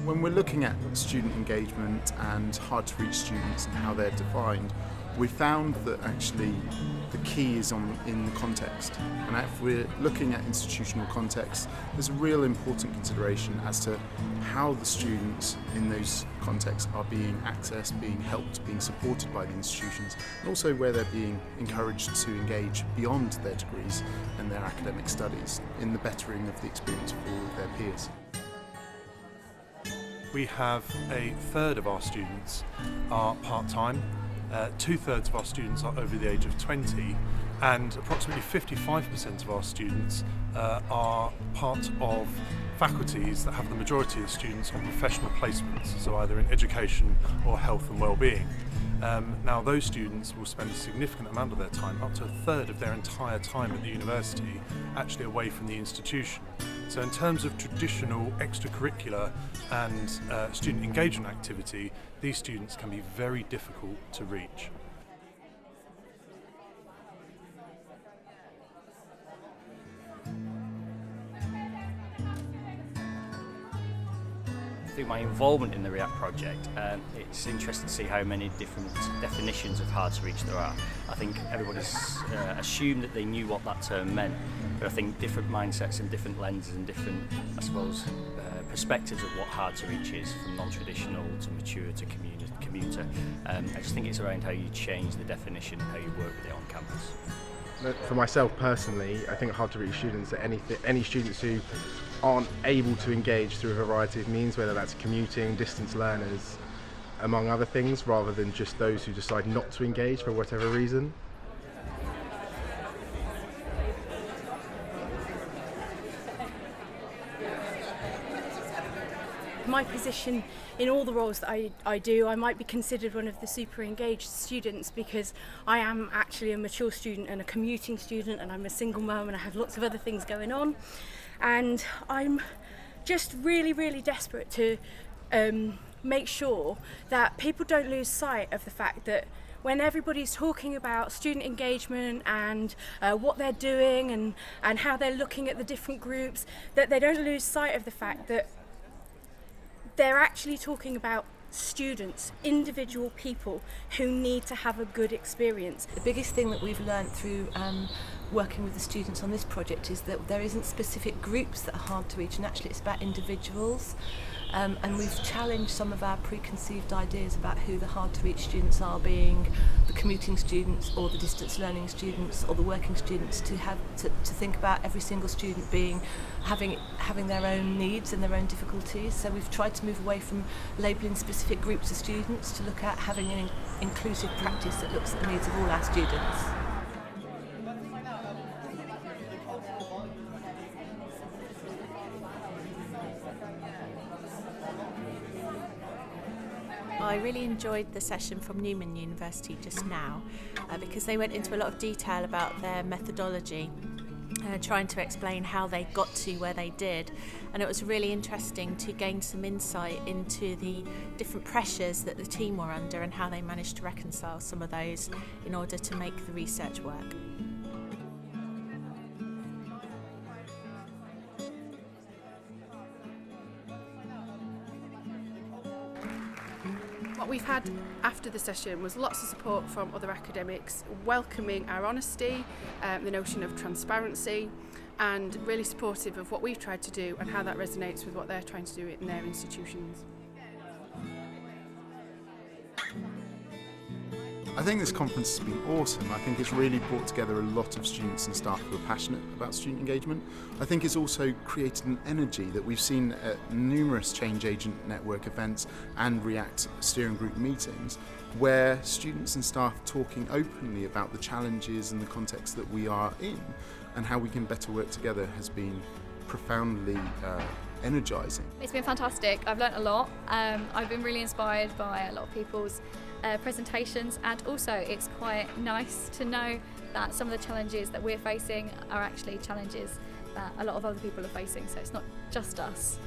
When we're looking at student engagement and hard to reach students and how they're defined, we found that actually the key is in the context. And if we're looking at institutional context, there's a real important consideration as to how the students in those contexts are being accessed, being helped, being supported by the institutions, and also where they're being encouraged to engage beyond their degrees and their academic studies in the bettering of the experience for all of their peers. We have a third of our students are part-time, 2/3 of our students are over the age of 20, and approximately 55% of our students are part of faculties that have the majority of the students on professional placements, so either in education or health and well-being. Now those students will spend a significant amount of their time, up to a third of their entire time at the university, actually away from the institution. So in terms of traditional extracurricular and student engagement activity, these students can be very difficult to reach. Through my involvement in the REACT project, it's interesting to see how many different definitions of hard to reach there are. I think everybody's assumed that they knew what that term meant, but I think different mindsets and different lenses and different, I suppose, perspectives of what hard to reach is, from non-traditional to mature to commuter. I just think it's around how you change the definition and how you work with it on campus. For myself personally, I think hard to reach students are any students who aren't able to engage through a variety of means, whether that's commuting, distance learners, among other things, rather than just those who decide not to engage for whatever reason. My position in all the roles that I do, I might be considered one of the super engaged students because I am actually a mature student and a commuting student, and I'm a single mum and I have lots of other things going on, and I'm just really desperate to make sure that people don't lose sight of the fact that when everybody's talking about student engagement and what they're doing and how they're looking at the different groups, that they don't lose sight of the fact that they're actually talking about students, individual people who need to have a good experience. The biggest thing that we've learned through working with the students on this project is that there isn't specific groups that are hard to reach, and actually it's about individuals. And we've challenged some of our preconceived ideas about who the hard to reach students are, being the commuting students or the distance learning students or the working students, to think about every single student having their own needs and their own difficulties. So we've tried to move away from labelling specific groups of students to look at having an inclusive practice that looks at the needs of all our students. I really enjoyed the session from Newman University just now because they went into a lot of detail about their methodology, trying to explain how they got to where they did, and it was really interesting to gain some insight into the different pressures that the team were under and how they managed to reconcile some of those in order to make the research work. What we've had after the session was lots of support from other academics, welcoming our honesty, the notion of transparency, and really supportive of what we've tried to do and how that resonates with what they're trying to do in their institutions. I think this conference has been awesome. I think it's really brought together a lot of students and staff who are passionate about student engagement. I think it's also created an energy that we've seen at numerous Change Agent Network events and REACT steering group meetings, where students and staff talking openly about the challenges and the context that we are in and how we can better work together has been profoundly energising. It's been fantastic. I've learnt a lot. I've been really inspired by a lot of people's presentations, and also it's quite nice to know that some of the challenges that we're facing are actually challenges that a lot of other people are facing, so it's not just us.